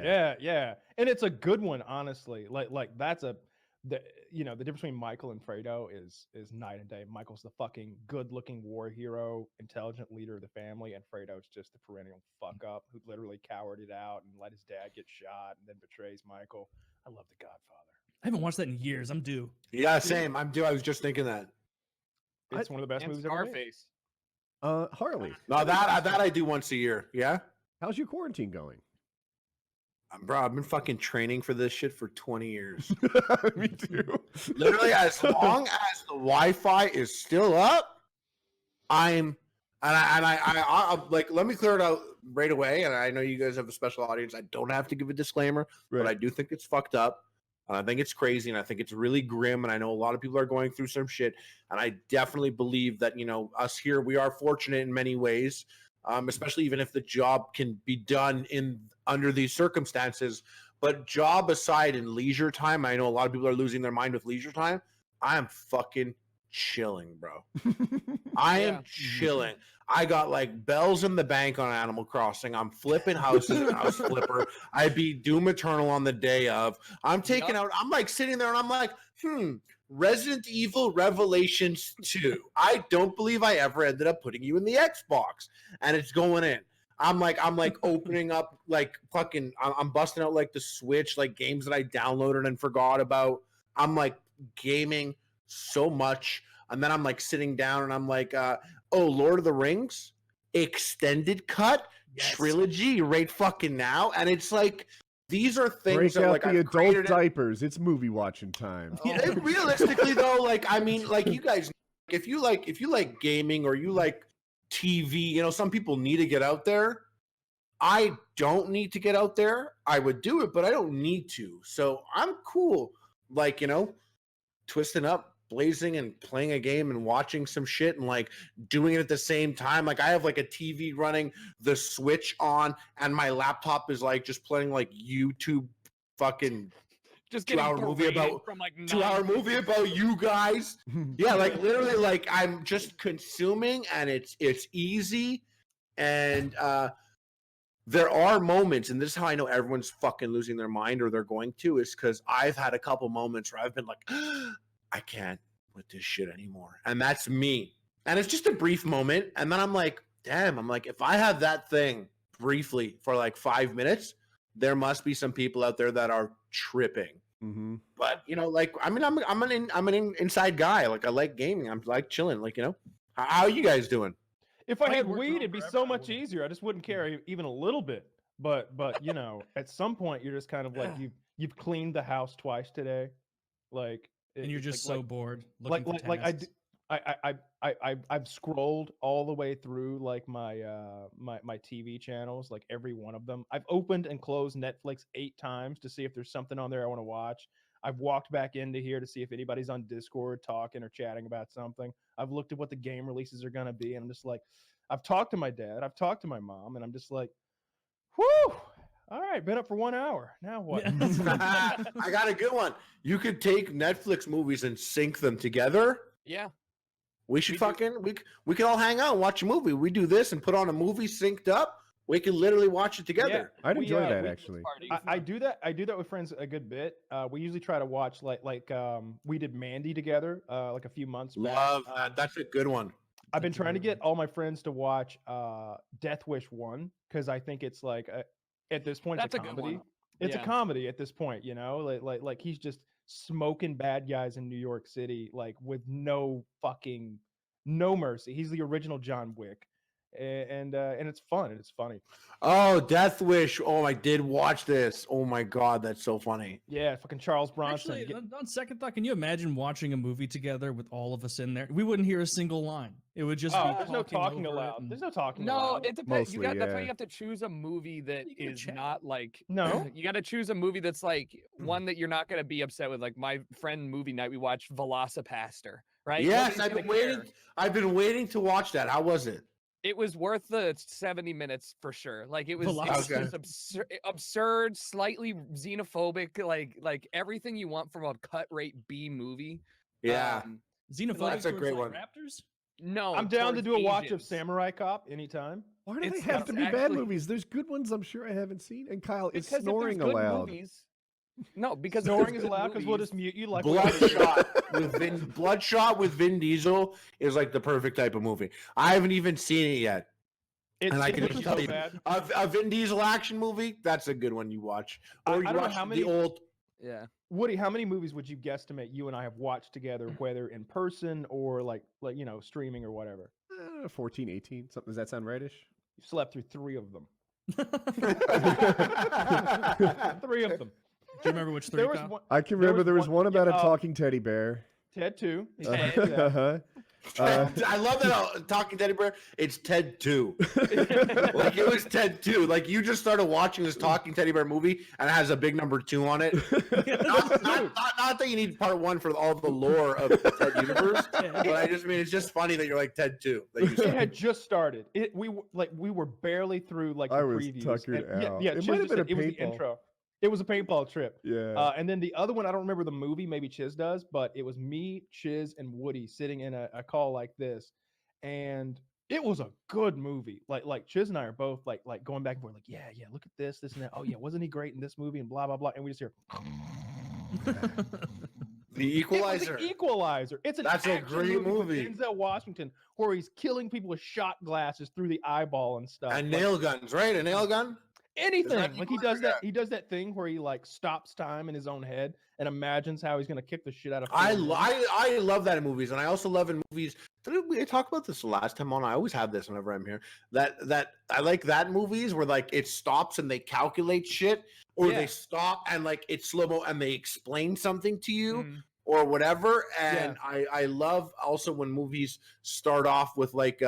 Yeah, and it's a good one, honestly. Like that's the difference between Michael and Fredo is night and day. Michael's the fucking good-looking war hero, intelligent leader of the family, and Fredo's just the perennial fuck up who literally cowered it out and let his dad get shot and then betrays Michael. I love The Godfather. I haven't watched that in years. I'm due. Yeah, same. I'm due. I was just thinking that. It's one of the best movies ever made. Harley. No, that I do once a year. Yeah. How's your quarantine going? Bro, I've been fucking training for this shit for 20 years. Me too. Literally, as long as the Wi-Fi is still up, I like, let me clear it out right away. And I know you guys have a special audience. I don't have to give a disclaimer, but I do think it's fucked up. And I think it's crazy, and I think it's really grim. And I know a lot of people are going through some shit. And I definitely believe that, us here, we are fortunate in many ways, especially even if the job can be done under these circumstances. But job aside, in leisure time, I know a lot of people are losing their mind with leisure time. I am fucking chilling, bro. I am chilling. I got like bells in the bank on Animal Crossing. I'm flipping houses in House Flipper. I beat Doom Eternal on the day of. I'm taking out, I'm like sitting there and I'm like, Resident Evil Revelations 2. I don't believe I ever ended up putting you in the Xbox. And it's going in. I'm like opening up like fucking, I'm busting out like the Switch, like games that I downloaded and forgot about. I'm like gaming so much. And then I'm like sitting down and I'm like, Lord of the Rings extended cut trilogy right fucking now. And it's like, these are things Break that out like the adult diapers. It's movie watching time. Realistically though, like, I mean, like you guys, if you like gaming or you like TV, some people need to get out there. I don't need to get out there. I would do it, but I don't need to. So I'm cool. Like, twisting up, blazing and playing a game and watching some shit and like doing it at the same time. Like I have like a TV running, the Switch on, and my laptop is like just playing like YouTube fucking just 2 hour movie about from like 2 hour movie about you guys. Yeah, like literally like I'm just consuming and it's easy. And there are moments, and this is how I know everyone's fucking losing their mind or they're going to, is because I've had a couple moments where I've been like, I can't with this shit anymore. And that's me. And it's just a brief moment. And then I'm like, damn, if I have that thing briefly for like 5 minutes, there must be some people out there that are tripping. Mm-hmm. But, like, I mean, I'm an inside guy. Like, I like gaming. I'm like chilling. Like, how are you guys doing? If I had weed, it'd be so much easier. I just wouldn't care even a little bit. But at some point, you're just kind of like, you've cleaned the house twice today. Like, and you're just so bored. I've scrolled all the way through like my TV channels, like every one of them. I've opened and closed Netflix 8 times to see if there's something on there I want to watch. I've walked back into here to see if anybody's on Discord talking or chatting about something. I've looked at what the game releases are going to be, and I'm just like, I've talked to my dad, I've talked to my mom, and I'm just like, whew. All right, been up for 1 hour. Now what? I got a good one. You could take Netflix movies and sync them together. Yeah. We should we could all hang out and watch a movie. We do this and put on a movie synced up. We can literally watch it together. Yeah, I'd enjoy that actually. I do that. I do that with friends a good bit. We usually try to watch like we did Mandy together like a few months back. Love that. That's a good one. I've been trying to get all my friends to watch Death Wish 1 because I think it's like at this point it's a comedy. It's a comedy at this point, like he's just smoking bad guys in New York City like with no mercy. He's the original John Wick. And it's fun and it's funny. Oh, Death Wish. Oh, I did watch this. Oh my God, that's so funny. Yeah, fucking Charles Bronson. Actually, on second thought, can you imagine watching a movie together with all of us in there? We wouldn't hear a single line. It would just be there's no talking aloud. There's no talking No, aloud. it depends. That's why you have to choose a movie that is not like you got to choose a movie that's like one that you're not going to be upset with. Like my friend movie night, we watched Velocipaster, right? Yes, I've been waiting to watch that. How was it? It was worth the 70 minutes for sure. Like it was just absurd, slightly xenophobic, like everything you want from a cut rate B movie. Yeah, xenophobic. That's a great one. Raptors? No, I'm down to do a watch of Samurai Cop anytime. Why do they It's- have it's to be bad actually- movies? There's good ones I'm sure I haven't seen. And Kyle, is Because if there's snoring good allowed? movies- No, because if Snoring there's is good allowed because we'll movies- just mute you like we always do. Bloodshot with Vin Diesel is like the perfect type of movie. I haven't even seen it yet. It's, And I it can looks just so tell you, bad. a Vin Diesel action movie, that's a good one you watch. Or I you don't know watch how many- the old. Yeah. Woody, how many movies would you guesstimate you and I have watched together, whether in person or like streaming or whatever? 14, 18. Something. Does that sound rightish? You slept through 3 of them. 3 of them. Do you remember which three? There was Kyle? one. I can There remember was there was one- one about a yeah, talking teddy bear. Ted 2. He Uh, said that. uh-huh. I love that talking teddy bear. It's Ted 2. Like it was Ted 2. Like you just started watching this talking teddy bear movie and it has a big number 2 on it. Not that you need part 1 for all the lore of the Ted universe, but I just mean it's just funny that you're like Ted 2. That you It had just started. We were barely through like the I was previews. tuckered and, out. Yeah, It Chiz might have just been said a it was the paintball. intro. It was a paintball trip. Yeah. And then the other one, I don't remember the movie. Maybe Chiz does, but it was me, Chiz, and Woody sitting in a call like this, and it was a good movie. Like Chiz and I are both like going back and forth, like yeah, look at this, and that. Oh yeah, wasn't he great in this movie? And blah blah blah. And we just hear The Equalizer. It was the Equalizer. It's That's a action great with movie. Denzel Washington, where he's killing people with shot glasses through the eyeball and stuff. And Like, nail guns, right? A nail gun? anything. that Like he Equalizer? does that. He does that thing where he like stops time in his own head and imagines how he's gonna kick the shit out of. I four men. love that in movies, and I also love in movies. Didn't we talk about this the last time on? I always have this whenever I'm here. That I like that in movies where like it stops and they calculate shit, or Yeah. they stop and like it's slow mo and they explain something to you Mm. or whatever. And I love also when movies start off with like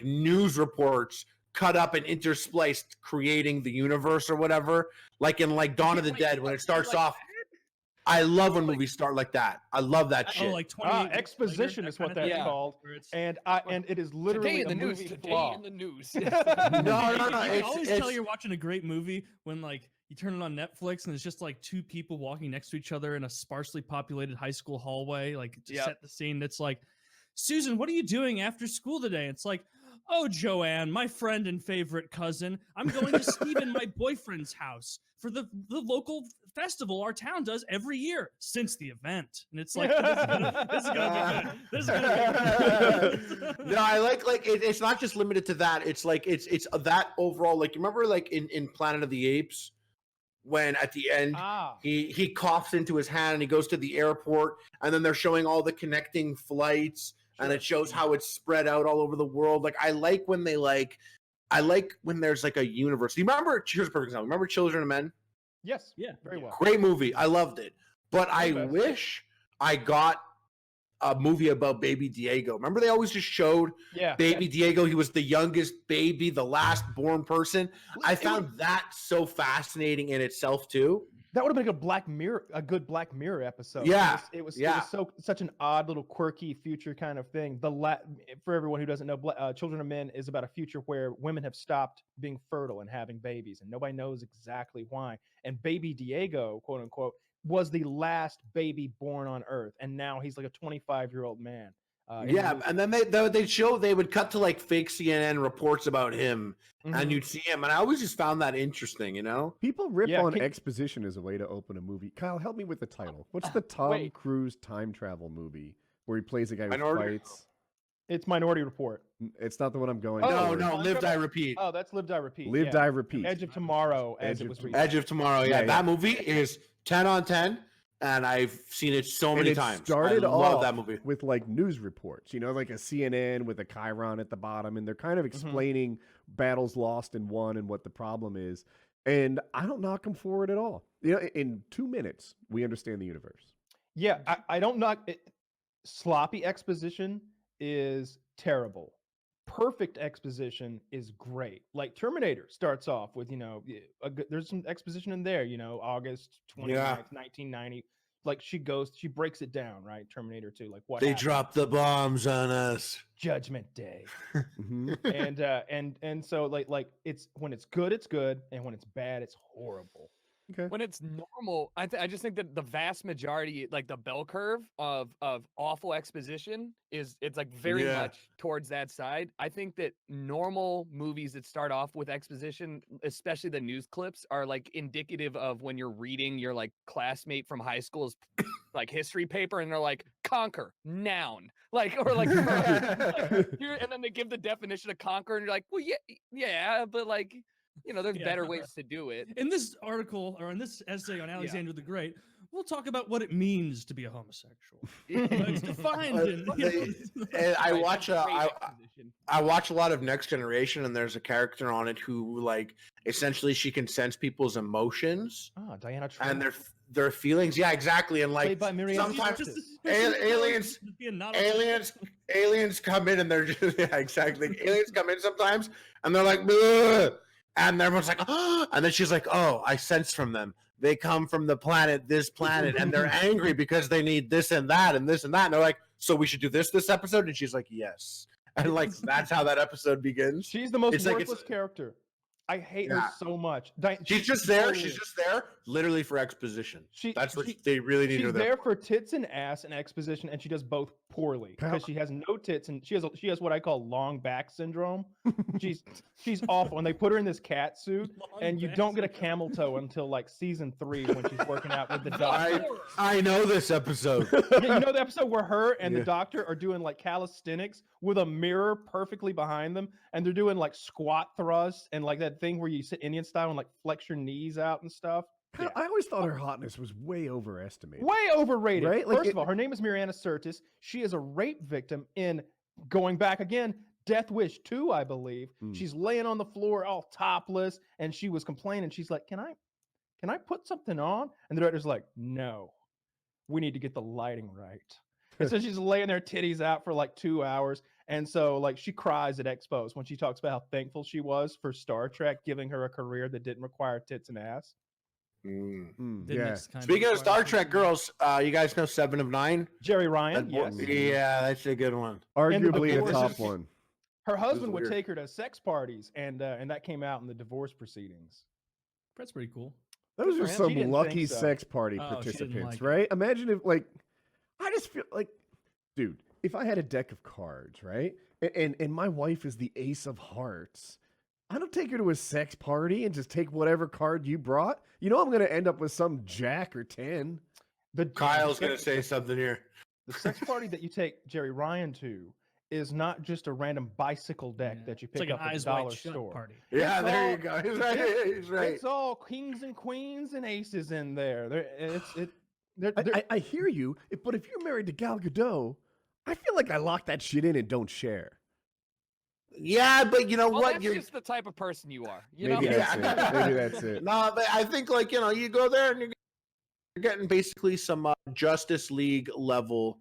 news reports cut up and interspliced, creating the universe or whatever. Like in like Dawn of the Dead when it starts off. I love when movies start like that. I love that shit. Oh, like 28 exposition is what that's called. And it is literally Today in the news. movie Today flaw. in the news. No. You can always tell you're watching a great movie when like you turn it on Netflix and it's just like 2 people walking next to each other in a sparsely populated high school hallway, like to set the scene. That's like, Susan, what are you doing after school today? It's like, oh, Joanne, my friend and favorite cousin, I'm going to Stephen, my boyfriend's house for the local festival our town does every year since the event. And it's like, this is gonna be good. This is gonna be good. No, I like it's not just limited to that. It's like it's that overall. Like you remember like in Planet of the Apes when at the end he coughs into his hand and he goes to the airport and then they're showing all the connecting flights and it shows how it's spread out all over the world. Like I like when there's like a universe. You remember? Here's a perfect example. Remember Children of Men? Yes. Yeah. Very well. Great movie. I loved it. But I wish I got a movie about baby Diego. Remember they always just showed baby Diego. He was the youngest baby, the last born person. I found that so fascinating in itself too. That would have been a good Black Mirror episode. Yeah. It was Yeah. such an odd little quirky future kind of thing. For everyone who doesn't know, Children of Men is about a future where women have stopped being fertile and having babies, and nobody knows exactly why. And baby Diego, quote unquote, was the last baby born on Earth, and now he's like a 25-year-old man. And then they would cut to like fake CNN reports about him, and you'd see him, and I always just found that interesting, you know. People rip on exposition as a way to open a movie. Kyle, help me with the title. What's the Tom Cruise time travel movie where he plays a guy who fights? It's Minority Report. It's not the one I'm going. No, Live, Die, Repeat. Oh, that's Live, Die, Repeat. Live, Die, Repeat. Edge of Tomorrow, Edge of Tomorrow. Yeah, that movie is 10 on 10. And I've seen it so many times. Started I love off that movie with like news reports, like a CNN with a chyron at the bottom, and they're kind of explaining battles lost and won and what the problem is. And I don't knock them for it at all. In 2 minutes, we understand the universe. Yeah, I don't knock it. Sloppy exposition is terrible. Perfect exposition is great. Like Terminator starts off with, there's some exposition in there, August 29th, 1990. Like she breaks it down, right? Terminator 2, like what they happened? dropped the bombs on us. Judgment Day. and so like it's when it's good, and when it's bad, it's horrible. Okay. When it's normal, I just think that the vast majority, like the bell curve of awful exposition, it's like very much towards that side. I think that normal movies that start off with exposition, especially the news clips, are like indicative of when you're reading your like classmate from high school's like history paper, and they're like conquer noun, like or like, here, and then they give the definition of conquer, and you're like, well, yeah, but like. There's better ways to do it. In this article, or in this essay on Alexander the Great, we'll talk about what it means to be a homosexual. It's defined and I watch a lot of Next Generation, and there's a character on it who, like, essentially she can sense people's emotions. Diana Trent. And their feelings. Yeah, exactly. And like sometimes aliens come in and they're just exactly. Aliens come in sometimes and they're like, bleh! And everyone's like, oh, and then she's like, oh, I sense from them. They come from this planet, and they're angry because they need this and that and this and that. And they're like, so we should do this episode? And she's like, yes. And like, that's how that episode begins. She's the most worthless character. I hate her so much. She's just there. She's just there, literally for exposition. That's what they really need her there. She's there for tits and ass and exposition, and she does both poorly because she has no tits and she has what I call long back syndrome. She's awful, and they put her in this cat suit, and you don't get a camel toe until like season 3 when she's working out with the doctor. I know this episode. Yeah, you know the episode where her and the doctor are doing like calisthenics with a mirror perfectly behind them, and they're doing like squat thrusts and like that thing where you sit Indian style and like flex your knees out and stuff. Yeah. I always thought her hotness was way overestimated. Way overrated. Right? First of all, her name is Mariana Sirtis. She is a rape victim in, going back again, Death Wish 2, I believe. She's laying on the floor all topless, and she was complaining. She's like, can I put something on? And the director's like, no, we need to get the lighting right. And so she's laying there titties out for like 2 hours. And so like she cries at expos when she talks about how thankful she was for Star Trek giving her a career that didn't require tits and ass. Yeah. Speaking of Star Trek girls, you guys know 7 of 9? Jerry Ryan, yes. Yeah, that's a good one. Arguably a top one. Her husband would take her to sex parties, and that came out in the divorce proceedings. That's pretty cool. Those are some lucky sex party participants, right? Imagine if, like, I just feel like, dude, if I had a deck of cards, right, and my wife is the ace of hearts, I don't take her to a sex party and just take whatever card you brought. You know I'm going to end up with some jack or 10. Kyle's going to say something here. The sex party that you take Jerry Ryan to is not just a random bicycle deck that you pick up at the dollar store. Party. Yeah, there you go. He's right. He's right. It's all kings and queens and aces in there. I hear you, but if you're married to Gal Gadot, I feel like I lock that shit in and don't share. Yeah, but you know what? That's just the type of person you are. Maybe that's it. No, but I think like, you go there and you're getting basically some Justice League level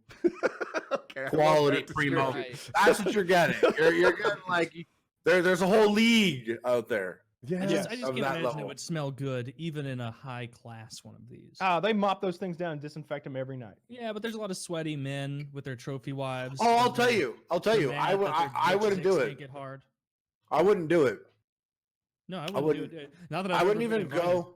quality primo. Right. That's what you're getting. You're getting like there's a whole league out there. Yeah, I just can't imagine it would smell good even in a high class one of these. They mop those things down and disinfect them every night. Yeah, but there's a lot of sweaty men with their trophy wives. Oh, I'll tell you. I wouldn't do it. It hard. I wouldn't do it. No, I wouldn't do it. Now that I wouldn't even go.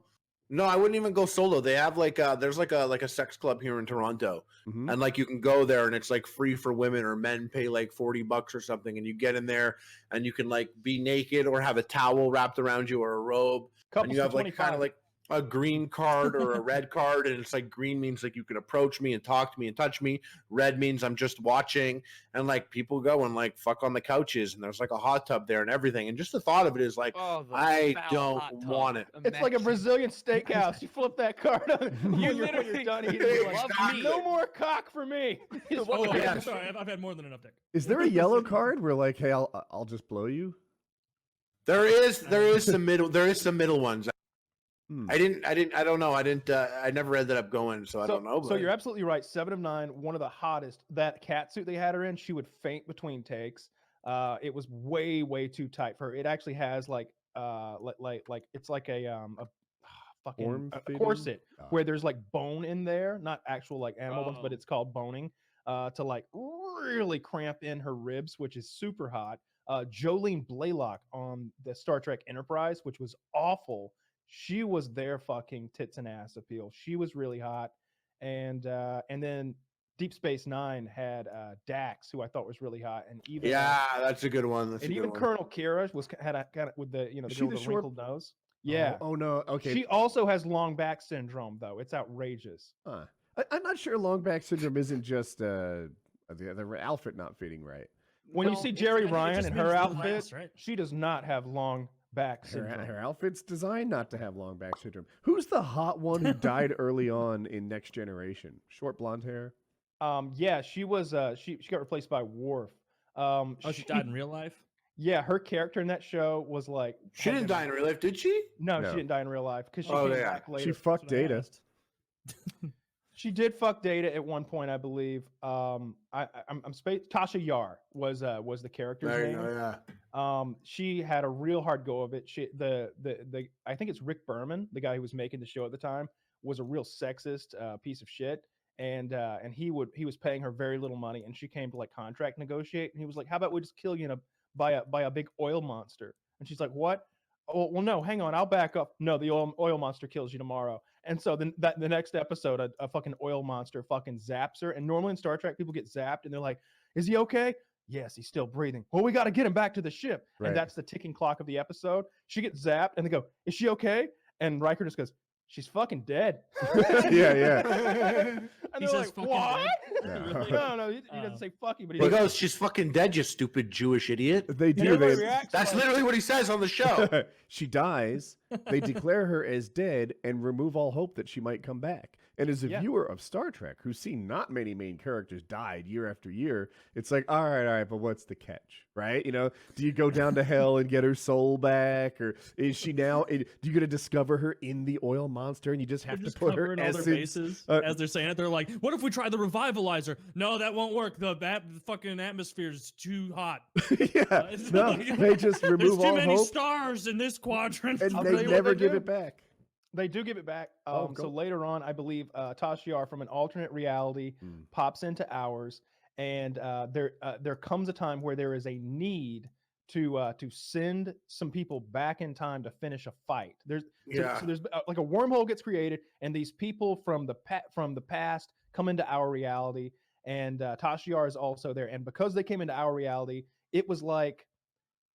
No, I wouldn't even go solo. They have like there's like a sex club here in Toronto, and like you can go there and it's like free for women or men pay like $40 or something, and you get in there and you can like be naked or have a towel wrapped around you or a robe, and you have like kind of like a green card or a red card, and it's like green means like you can approach me and talk to me and touch me. Red means I'm just watching, and like people go and like fuck on the couches, and there's like a hot tub there and everything, and just the thought of it is like, I don't want it. It's like a Brazilian steakhouse. You flip that card on, you literally you're done eating. Like, no more cock for me. Sorry, I've had more than enough dick. Is there a yellow card where like, hey, I'll just blow you? There is some middle ones. I don't know. I never ended up going, so I don't know. So you're absolutely right. 7 of 9, one of the hottest. That cat suit they had her in, she would faint between takes. It was way too tight for her. It actually has like it's like a fucking corset where there's like bone in there, not actual like animal ones, but it's called boning, to like really cramp in her ribs, which is super hot. Jolene Blaylock on the Star Trek Enterprise, which was awful, she was their fucking tits and ass appeal. She was really hot, and then Deep Space Nine had Dax, who I thought was really hot, and even that's a good one. That's and a good even one. Colonel Kira was had a kind of with the the Is girl she with the the wrinkled nose. Oh, Yeah. oh no. Okay. She also has long back syndrome, though. It's outrageous. Huh. I'm not sure long back syndrome isn't just the outfit not fitting right. When you No, see it's- Jerry I think it Ryan just in means her little outfit, ass, right? she does not have long back Her, syndrome. her outfit's designed not to have long back syndrome. Who's the hot one who died early on in Next Generation? Short blonde hair. Yeah, she was. She got replaced by Worf. Oh, she died in real life. Yeah, her character in that show was like. She didn't die in real life, did she? No, No. she didn't die in real life because she Oh, came yeah. back later. She fucked That's what I Data. asked. She did fuck Data at one point, I believe. I'm Tasha Yar was the character's There you name. go, yeah. She had a real hard go of it. She the I think it's Rick Berman, the guy who was making the show at the time, was a real sexist piece of shit. And he was paying her very little money, and she came to like contract negotiate, and he was like, "How about we just kill you by a big oil monster?" And she's like, "What? Oh, well, no, hang on, I'll back up. No, the oil monster kills you tomorrow." And so then the next episode, a fucking oil monster fucking zaps her. And normally in Star Trek, people get zapped, and they're like, "Is he okay?" Yes, he's still breathing. Well, we got to get him back to the ship. Right. And that's the ticking clock of the episode. She gets zapped, and they go, "Is she okay?" And Riker just goes, "She's fucking dead." Yeah. And He they're says like, fucking "What?" dead? Yeah. Really? No, he doesn't say fucking, but He goes, "She's fucking dead, you stupid Jewish idiot." They and do. everybody They, reacts That's like, literally what he says on the show. she dies. They declare her as dead and remove all hope that she might come back. And as a Yeah. viewer of Star Trek, who's seen not many main characters died year after year, it's like, all right, but what's the catch, right? You know, do you go down to hell and get her soul back, or is she now? Do you get to discover her in the oil monster, and you just have They're to just put her covering all their essence? bases uh, as they're saying it. They're like, "What if we try the revivalizer?" No, that won't work. The fucking atmosphere is too hot. Yeah, It's no, like- they just There's remove too all many hope, stars in this quadrant. and I'll tell they you what never they give do. it back. They do give it back. Oh, So cool. later on, I believe Tasha Yar from an alternate reality pops into ours, and there comes a time where there is a need to send some people back in time to finish a fight. So there's like a wormhole gets created, and these people from the past come into our reality, and Tasha Yar is also there. And because they came into our reality, it was like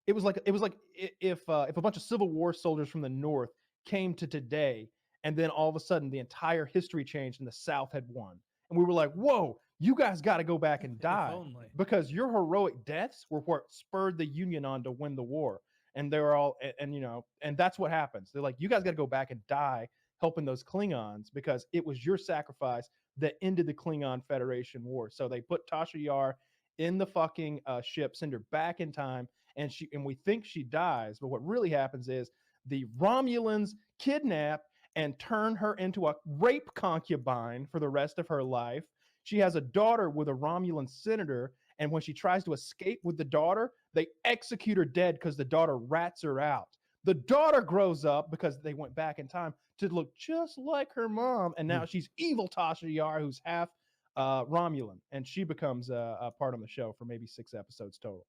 if a bunch of Civil War soldiers from the North came to today, and then all of a sudden the entire history changed and the South had won, and we were like, "Whoa, you guys got to go back and If die only. because your heroic deaths were what spurred the Union on to win the war." And they're all, and that's what happens. They're like, "You guys got to go back and die helping those Klingons because it was your sacrifice that ended the Klingon Federation war." So they put Tasha Yar in the fucking ship, send her back in time, and we think she dies, but what really happens is the Romulans kidnap and turn her into a rape concubine for the rest of her life. She has a daughter with a Romulan senator, and when she tries to escape with the daughter, they execute her dead because the daughter rats her out. The daughter grows up because they went back in time to look just like her mom, and now she's evil Tasha Yar, who's half Romulan, and she becomes a part on the show for maybe 6 episodes total.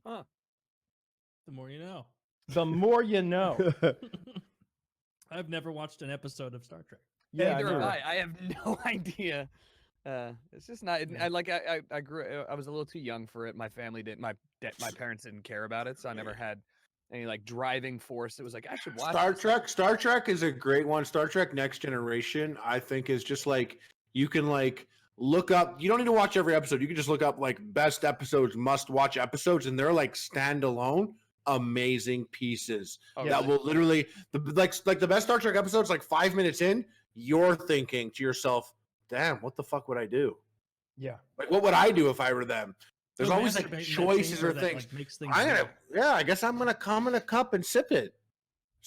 Huh. The more you know. The more you know. I've never watched an episode of Star Trek. Yeah, Neither have neither. I. I have no idea. It's just not. I grew. I was a little too young for it. My family didn't. My parents didn't care about it, so I never had any like driving force. It was like I should watch Star this. Trek. Star Trek is a great one. Star Trek Next Generation, I think, is just like you can like look up. You don't need to watch every episode. You can just look up like best episodes, must watch episodes, and they're like standalone amazing pieces Oh, that really? will literally like the best Star Trek episodes. Like 5 minutes in, you're thinking to yourself, "Damn, what the fuck would I do? Yeah. Like, what would I do if I were them?" There's Go always masturbate like in that choices chamber or that, things. like, makes things I'm gonna, real. yeah, I guess I'm gonna come in a cup and sip it.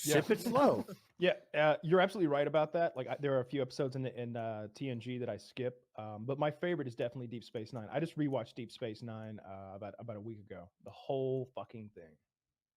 Yeah. Sip it slow. Yeah, you're absolutely right about that. Like, there are a few episodes in TNG that I skip, but my favorite is definitely Deep Space Nine. I just rewatched Deep Space Nine about a week ago. The whole fucking thing.